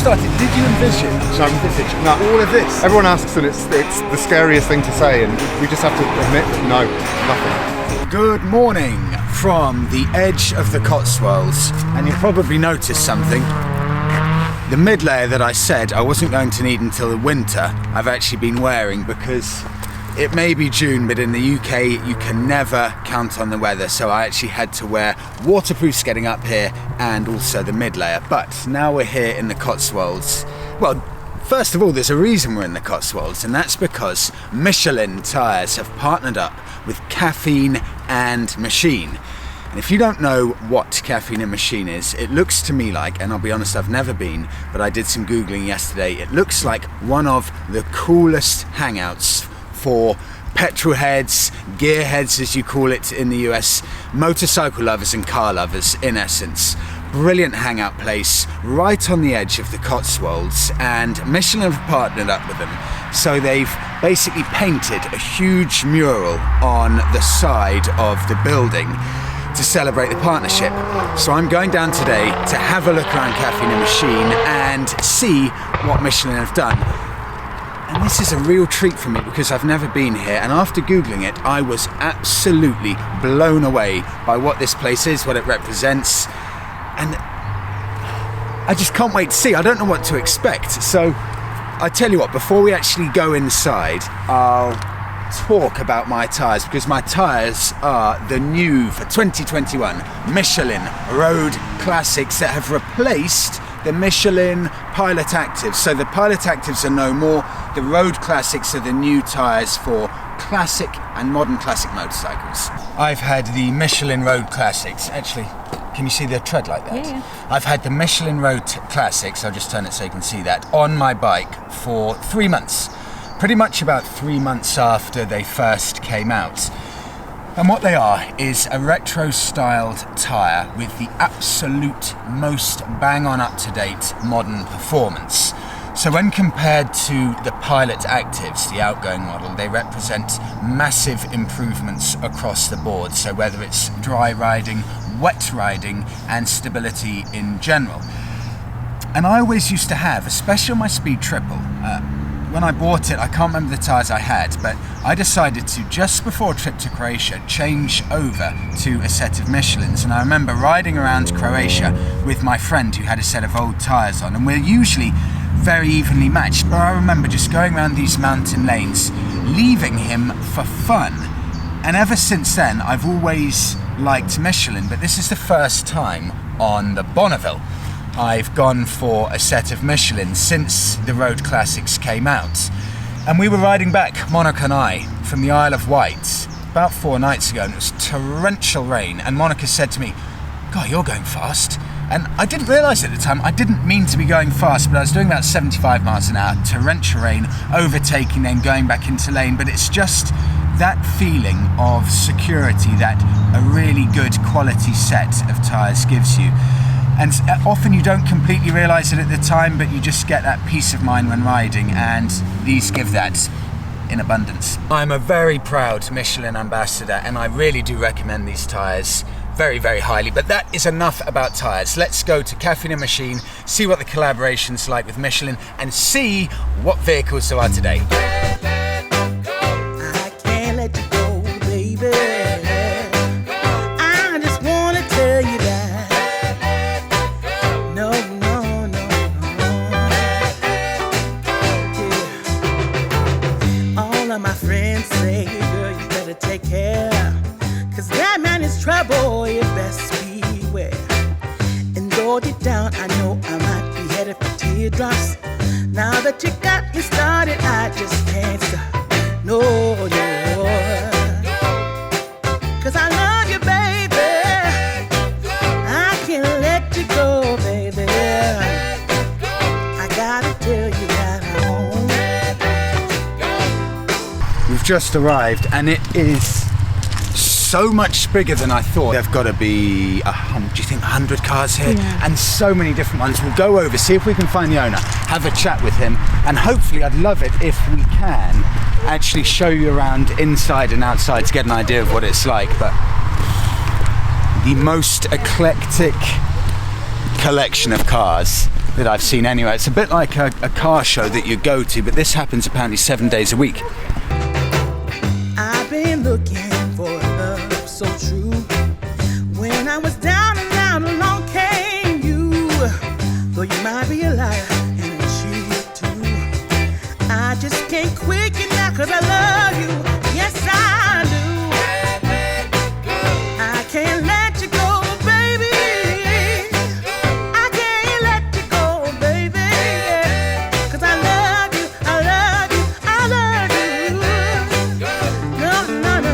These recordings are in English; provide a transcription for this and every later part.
started, did you envisage all of this? Everyone asks, and it's the scariest thing to say, and we just have to admit that no, nothing. Good morning from the edge of the Cotswolds, and you'll probably notice something. The mid-layer that I said I wasn't going to need until the winter, I've actually been wearing because it may be June, but in the UK you can never count on the weather, so I actually had to wear waterproofs getting up here and also the mid-layer. But now we're here in the Cotswolds. Well, first of all, there's a reason we're in the Cotswolds, and that's because Michelin tyres have partnered up with Caffeine and Machine. And if you don't know what Caffeine and Machine is, it looks to me like, and I'll be honest, I've never been, but I did some Googling yesterday, it looks like one of the coolest hangouts for petrol heads, gear heads as you call it in the US, motorcycle lovers and car lovers in essence. Brilliant hangout place right on the edge of the Cotswolds, and Michelin have partnered up with them. So they've basically painted a huge mural on the side of the building to celebrate the partnership. So I'm going down today to have a look around Caffeine and Machine and see what Michelin have done. And this is a real treat for me because I've never been here, and after Googling it, I was absolutely blown away by what this place is, what it represents, and I just can't wait to see. I don't know what to expect. So I tell you what, before we actually go inside, I'll talk about my tyres, because my tyres are the new for 2021 Michelin Road Classics that have replaced the Michelin Pilot Actives. So the Pilot Actives are no more. The Road Classics are the new tyres for classic and modern classic motorcycles. I've had the Michelin Road Classics. Actually, can you see the tread like that? Yeah. I've had the Michelin Road Classics, I'll just turn it so you can see that, on my bike for 3 months. Pretty much about 3 months after they first came out. And what they are is a retro-styled tyre with the absolute most bang-on up-to-date modern performance. So when compared to the Pilot Actives, the outgoing model, they represent massive improvements across the board. So whether it's dry riding, wet riding, and stability in general. And I always used to have, especially on my Speed Triple, when I bought it, I can't remember the tyres I had, but I decided to, just before a trip to Croatia, change over to a set of Michelins. And I remember riding around Croatia with my friend who had a set of old tyres on, and we're usually very evenly matched, but I remember just going around these mountain lanes, leaving him for fun. And ever since then, I've always liked Michelin, but this is the first time on the Bonneville I've gone for a set of Michelin since the Road Classics came out. And we were riding back, Monika and I, from the Isle of Wight about 4 nights ago, and it was torrential rain, and Monika said to me, "God, you're going fast." And I didn't realise at the time, I didn't mean to be going fast, but I was doing about 75 miles an hour, torrential rain, overtaking, then going back into lane. But it's just that feeling of security that a really good quality set of tyres gives you. And often you don't completely realise it at the time, but you just get that peace of mind when riding, and these give that in abundance. I'm a very proud Michelin ambassador, and I really do recommend these tyres very, very highly. But that is enough about tyres. Let's go to Caffeine and Machine, see what the collaboration's like with Michelin, and see what vehicles there are today. I can't let you go, baby. I just want to tell you that. No. Yeah. All of my friends say, girl, you better take care. 'Cause that man is trouble, you best beware. And though deep down, I know I might be headed for teardrops. Now that you got me started, I just can't stop. No. 'Cause I love you, baby. I can't let you go, baby. I gotta tell you that We've just arrived, and it is so much bigger than I thought. There've got to be, do you think 100 cars here? Yeah. And so many different ones. We'll go over, see if we can find the owner, have a chat with him, and hopefully, I'd love it if we can actually show you around inside and outside to get an idea of what it's like. But the most eclectic collection of cars that I've seen anywhere. It's a bit like a car show that you go to, but this happens apparently 7 days a week. I've been looking for love so true. When I was down and out, along came you. Though you might be a liar and a cheat too, I just can't quit you now 'cause I love you. Yes, I do. I can't let you go, baby. I can't let you go, baby. 'Cause I love you, I love you, I love you. No, no, no.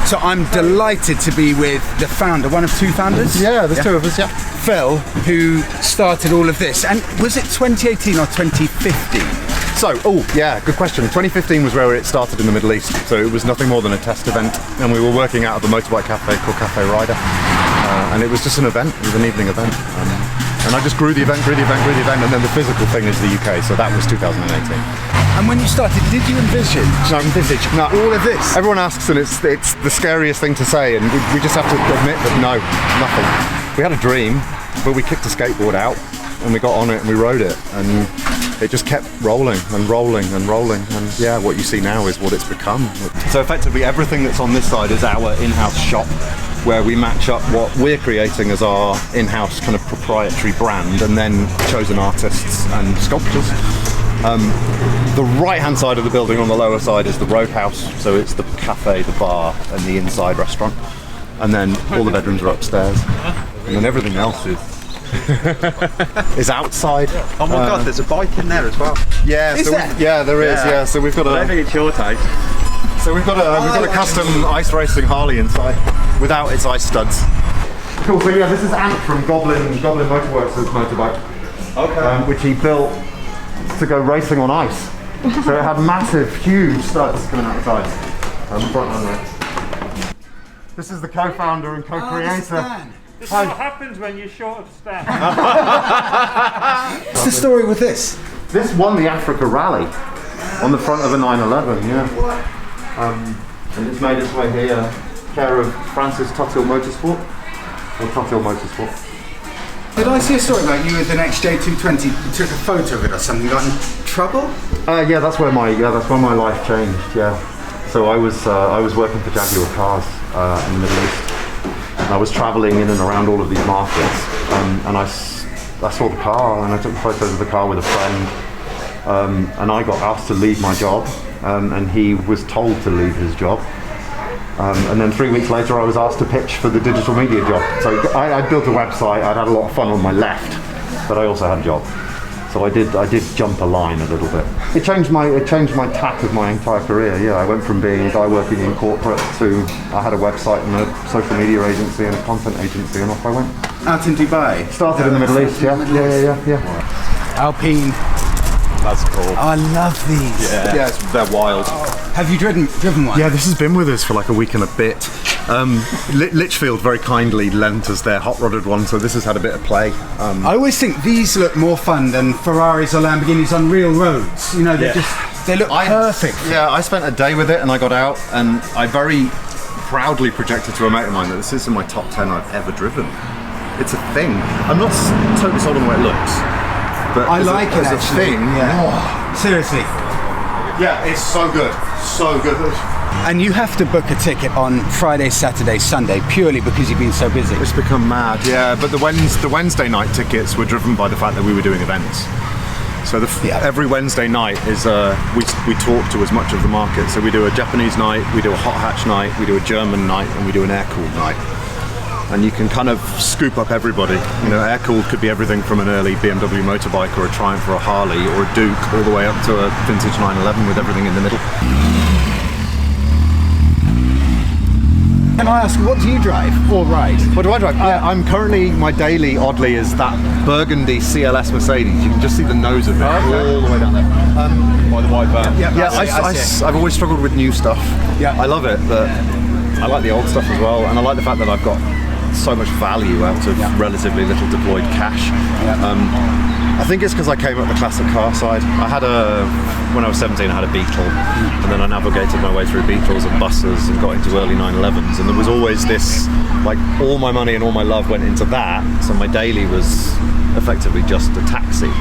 So I'm delighted to be with the founder, one of two founders? Yeah, there's two of us, yeah. Phil, who started all of this. And was it 2018 or 2015? So, good question. 2015 was where it started in the Middle East, so it was nothing more than a test event, and we were working out of a motorbike cafe called Cafe Rider, and it was just an event. It was an evening event, and I just grew the event, and then the physical thing is the UK, so that was 2018. And when you started, did you envisage? No, all of this? Everyone asks, and it's the scariest thing to say, and we just have to admit that no, nothing. We had a dream, but we kicked a skateboard out, and we got on it, and we rode it, and it just kept rolling, and yeah, what you see now is what it's become. So effectively, everything that's on this side is our in-house shop, where we match up what we're creating as our in-house kind of proprietary brand, and then chosen artists and sculptures. The right-hand side of the building on the lower side is the Roadhouse, so it's the cafe, the bar, and the inside restaurant. And then all the bedrooms are upstairs, and then everything else is outside. Oh my God, there's a bike in there as well. Yeah, Is there? Yeah, there is. Yeah, so we've got I think it's your taste. So we've got a custom ice racing Harley inside, without its ice studs. Cool. So yeah, this is Ant from Goblin Motorworks' motorbike. Okay. Which he built to go racing on ice. So it had massive, huge studs coming out the sides. Front and right. This is the co-founder and co-creator. This is what happens when you're short of staff. What's the story with this? This won the Africa Rally on the front of a 911, yeah. And it's made its way here, care of Francis Tuthill Motorsport, or Tuthill Motorsport. Did I see a story about you with an XJ220? You took a photo of it or something, got in trouble? Yeah, that's where my life changed. Yeah, so I was working for Jaguar Cars in the Middle East. I was travelling in and around all of these markets, and I saw the car, and I took photos of the car with a friend, and I got asked to leave my job, and he was told to leave his job. And then 3 weeks later I was asked to pitch for the digital media job. So I built a website, I'd had a lot of fun on my left, but I also had a job. So I did jump a line a little bit. It changed my tack of my entire career, yeah. I went from being a guy working in corporate to I had a website and a social media agency and a content agency, and off I went. Out in Dubai? Started in the Middle East, yeah. Alpine. That's cool. Oh, I love these. Yeah, they're wild. Have you driven one? Yeah, this has been with us for like a week and a bit. Litchfield very kindly lent us their hot rodded one, so this has had a bit of play. I always think these look more fun than Ferraris or Lamborghinis on real roads. You know, they're just They look perfect. Yeah, I spent a day with it and I got out and I very proudly projected to a mate of mine that this is in my top 10 I've ever driven. It's a thing. I'm not totally sold on the way it looks, but I like it as a actually. thing. Yeah. Seriously. Yeah, it's so good. So good. And you have to book a ticket on Friday, Saturday, Sunday purely because you've been so busy. It's become mad, yeah. But the Wednesday night tickets were driven by the fact that we were doing events. So every Wednesday night is we talk to as much of the market. So we do a Japanese night, we do a hot hatch night, we do a German night, and we do an air-cooled night. And you can kind of scoop up everybody. You know, air-cooled could be everything from an early BMW motorbike or a Triumph or a Harley or a Duke all the way up to a vintage 911 with everything in the middle. Can I ask, what do you drive or ride? What do I drive? I'm currently, my daily, oddly, is that burgundy CLS Mercedes. You can just see the nose of it all the way down there. By the white van. Yeah, I've always struggled with new stuff. Yeah. I love it, but I like the old stuff as well, and I like the fact that I've got so much value out of relatively little deployed cash. I think it's because I came up the classic car side. When I was 17, I had a Beetle, and then I navigated my way through Beetles and buses and got into early 911s, and there was always this, like, all my money and all my love went into that, so my daily was effectively just a taxi,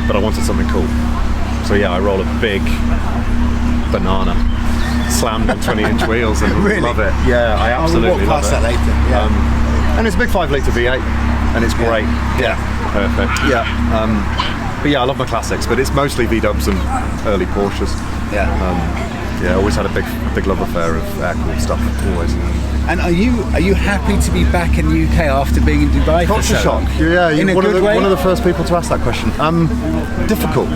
but I wanted something cool. So yeah, I roll a big banana, slammed on 20-inch wheels, and Really? love it. Yeah, I absolutely we'll walk love past it. that later. Yeah. And it's a big 5-litre V8, and it's great. Yeah, perfect. Yeah, but yeah, I love my classics, but it's mostly V-dubs and early Porsches. Yeah. Yeah, I always had a big love affair of air-cooled stuff, always. And are you happy to be back in the UK after being in Dubai? Culture for so shock. long? Yeah, In a one good of way? the first people to ask that question. Difficult.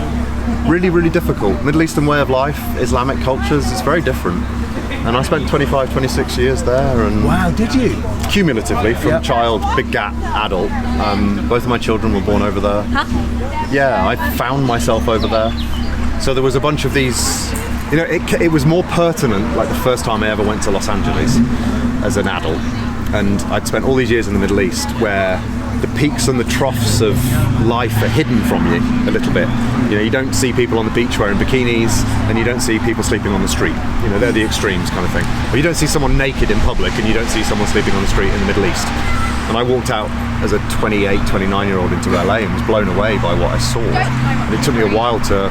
Really, really difficult. Middle Eastern way of life, Islamic cultures, it's very different. And I spent 25, 26 years there. And Wow, did you? cumulatively, from child, big gap, adult, both of my children were born over there. Yeah, I found myself over there. So there was a bunch of these, you know, it was more pertinent, like the first time I ever went to Los Angeles as an adult. And I'd spent all these years in the Middle East where the peaks and the troughs of life are hidden from you a little bit. You know, you don't see people on the beach wearing bikinis, and you don't see people sleeping on the street. You know, they're the extremes kind of thing. But you don't see someone naked in public, and you don't see someone sleeping on the street in the Middle East. And I walked out as a 28, 29-year-old into LA and was blown away by what I saw. And it took me a while to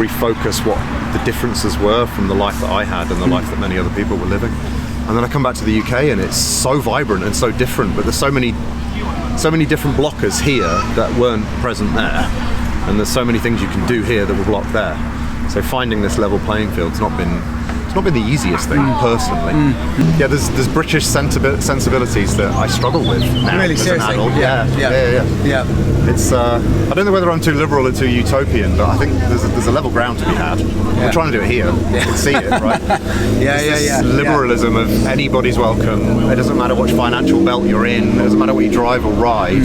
refocus what the differences were from the life that I had and the life that many other people were living. And then I come back to the UK and it's so vibrant and so different, but there's so many different blockers here that weren't present there, and there's so many things you can do here that were blocked there. So finding this level playing field's not been the easiest thing personally. Yeah, there's British sensibilities that I struggle with now Really, as seriously? an adult. Yeah. It's I don't know whether I'm too liberal or too utopian, but I think there's a level ground to be had. We're trying to do it here. You can see it, right? Yeah. Liberalism of anybody's welcome. It doesn't matter which financial belt you're in. It doesn't matter what you drive or ride.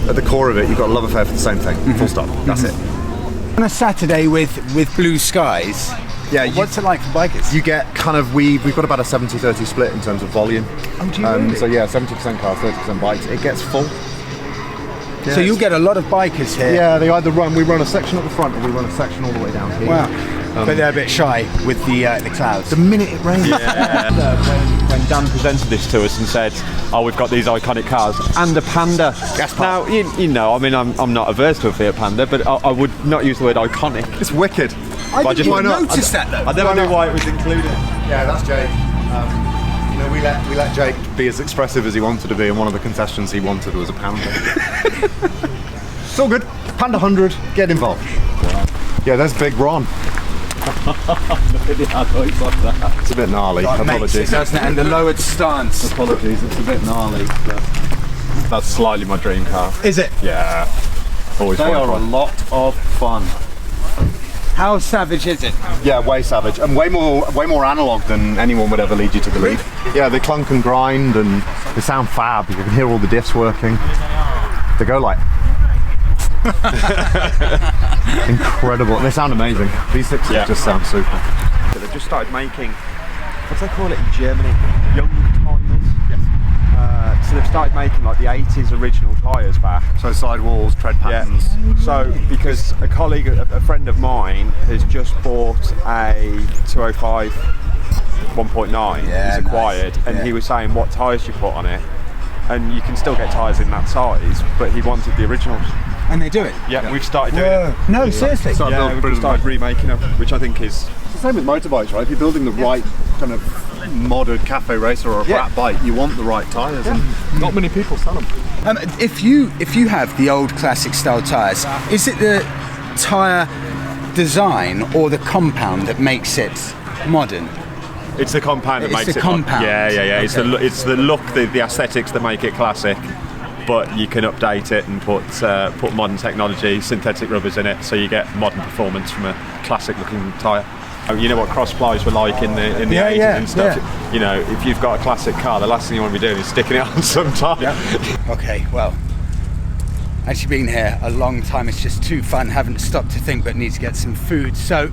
At the core of it, you've got a love affair for the same thing. Full stop. That's it. On a Saturday with blue skies, Yeah. what's it like for bikers? You get kind of, we've got about a 70-30 split in terms of volume. Oh, do you really? So yeah, 70% cars, 30% bikes. It gets full. So you'll get a lot of bikers here. Yeah, they either we run a section at the front or we run a section all the way down here. Wow. But they're a bit shy with the clouds. The minute it rains. When Dan presented this to us and said, "Oh, we've got these iconic cars and a Panda." Gas Now, you know, I mean, I'm not averse to a Fiat Panda, but I would not use the word iconic. It's wicked. I didn't why even not? notice that though. I never knew why it was included. Yeah, that's Jake. You know, we let Jake be as expressive as he wanted to be, and one of the concessions he wanted was a Panda. It's all good. Panda 100, get involved. Yeah, there's Big Ron. It's a bit gnarly. It makes it, Apologies. doesn't it? And the lowered stance. Apologies, it's a bit gnarly. That's slightly my dream car. Is it? Yeah. Always They wanted are a one. lot of fun. How savage is it? Yeah, way savage, and way more analog than anyone would ever lead you to believe. Yeah, they clunk and grind, and they sound fab. You can hear all the diffs working. They go like incredible, and they sound amazing. V6s just sound super. They've just started making, what do they call it in Germany? Young timers. Yes. So they've started making like the 80s original tyres back. So sidewalls, tread patterns. Yeah. So because a colleague, a friend of mine, has just bought a 205 1.9. Yeah, he's acquired, nice. and Yeah. he was saying what tyres you put on it, and you can still get tyres in that size, but he wanted the originals. And they do it? Yeah, we've started doing it. No, seriously? So- Yeah, we've started remaking them, which I think is. It's the same with motorbikes, right? If you're building the right kind of modded cafe racer or a Yeah. flat bike, you want the right tyres, and not many people sell them. If you have the old classic style tyres, is it the tyre design or the compound that makes it modern? It's the compound that It's makes the it. compound. Yeah. Okay. It's the look, the aesthetics that make it classic. But you can update it and put modern technology, synthetic rubbers in it, so you get modern performance from a classic-looking tyre. You know what cross plies were like in the 80s and stuff. yeah. You know, if you've got a classic car, the last thing you want to be doing is sticking it on some tyre. Okay, well, actually being here a long time, it's just too fun, haven't stopped to think, but need to get some food. So,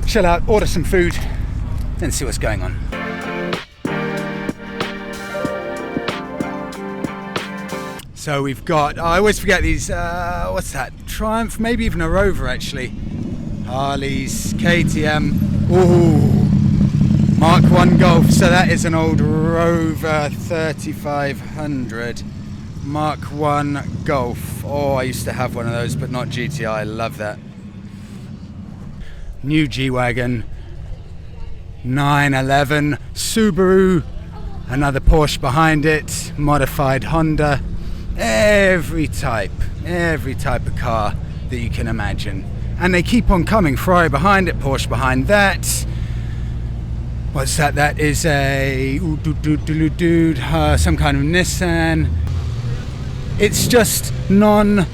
chill out, order some food, then see what's going on. So we've got, I always forget these, what's that, Triumph, maybe even a Rover actually. Harleys, KTM, ooh, Mark 1 Golf, so that is an old Rover 3500. Mark 1 Golf, oh I used to have one of those but not GTI, I love that. New G Wagon, 911, Subaru, another Porsche behind it, modified Honda. Every type of car that you can imagine, and they keep on coming. Ferrari behind it, Porsche behind that. What's that? That is a some kind of Nissan. It's just non-stop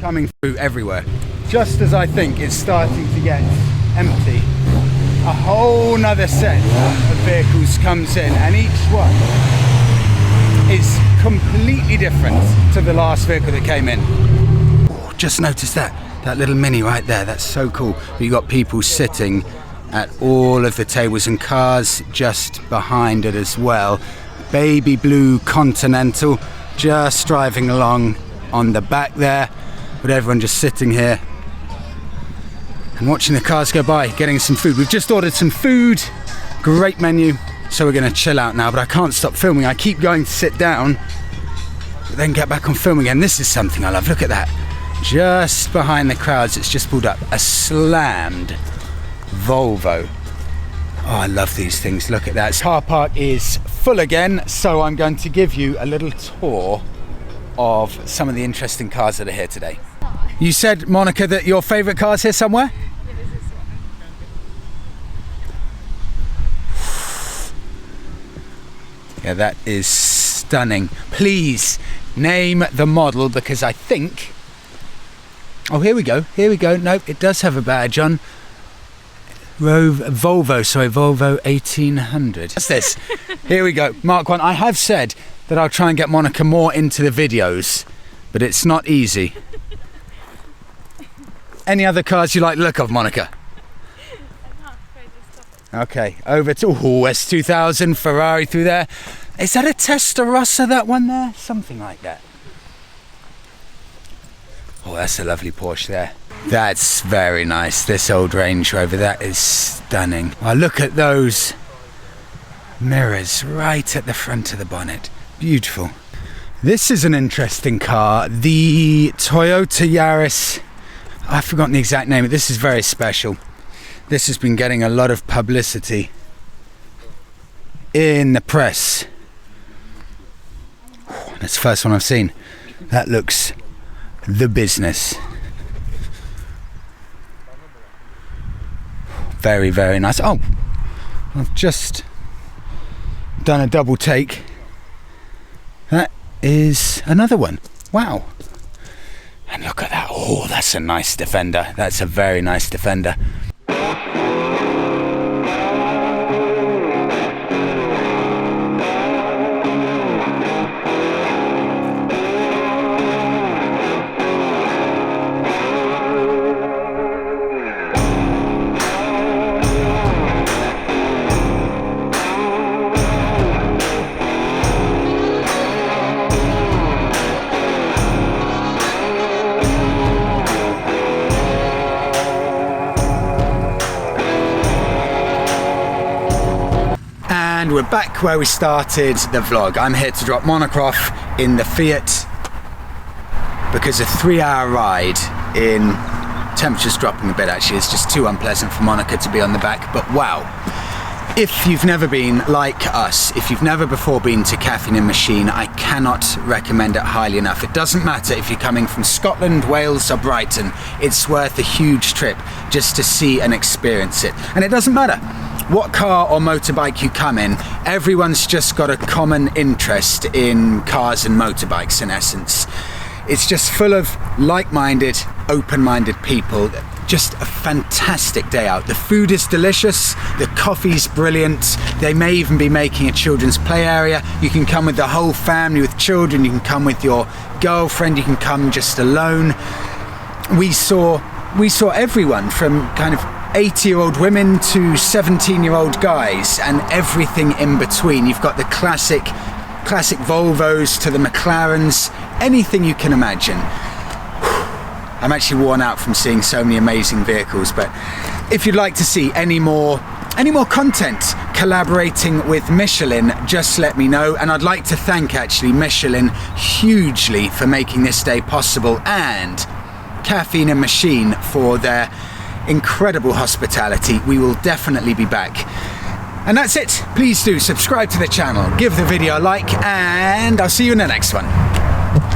coming through everywhere. Just as I think it's starting to get empty, a whole nother set of vehicles comes in, and each one is completely different to the last vehicle that came in. Oh, just noticed that little Mini right there, that's so cool. You got people sitting at all of the tables and cars just behind it as well. Baby blue Continental just driving along on the back there, with everyone just sitting here and watching the cars go by, getting some food. We've just ordered some food, great menu, so we're going to chill out now, but I can't stop filming. I keep going to sit down, but then get back on film again. This is something I love, look at that. Just behind the crowds, it's just pulled up, a slammed Volvo. Oh, I love these things, look at that. Car park is full again, so I'm going to give you a little tour of some of the interesting cars that are here today. You said, Monika, that your favourite car's here somewhere? Yeah, this is one. Yeah, that is stunning. Please name the model, because I think... Oh, here we go. Nope, it does have a badge on. Volvo 1800. What's this? Here we go, Mark 1. I have said that I'll try and get Monika more into the videos, but it's not easy. Any other cars you like the look of, Monika? Okay, over to S2000 Ferrari through there. Is that a Testarossa, that one there? Something like that. Oh, that's a lovely Porsche there. That's very nice. This old Range Rover, that is stunning. Oh, look at those mirrors right at the front of the bonnet. Beautiful. This is an interesting car. The Toyota Yaris. I've forgotten the exact name, but this is very special. This has been getting a lot of publicity in the press. That's the first one I've seen. That looks the business. Very, very nice. Oh, I've just done a double take. That is another one. Wow. And look at that. Oh, that's a nice Defender. That's a very nice Defender. we're back where we started the vlog. I'm here to drop Monika off in the Fiat because a 3-hour ride in temperature's dropping a bit actually. It's just too unpleasant for Monika to be on the back, but wow. If you've never been like us, if you've never before been to Caffeine and Machine, I cannot recommend it highly enough. It doesn't matter if you're coming from Scotland, Wales or Brighton, it's worth a huge trip just to see and experience it. And it doesn't matter what car or motorbike you come in, everyone's just got a common interest in cars and motorbikes in essence. It's just full of like-minded, open-minded people. Just a fantastic day out. The food is delicious, the coffee's brilliant, they may even be making a children's play area. You can come with the whole family with children, you can come with your girlfriend, you can come just alone. We saw everyone from kind of 80-year-old women to 17-year-old guys and everything in between. You've got the classic Volvos to the Mclarens, anything you can imagine. I'm actually worn out from seeing so many amazing vehicles, but if you'd like to see any more content collaborating with Michelin, just let me know. And I'd like to thank actually Michelin hugely for making this day possible, and Caffeine and Machine for their incredible hospitality. We will definitely be back. And that's it. Please do subscribe to the channel, give the video a like, and I'll see you in the next one.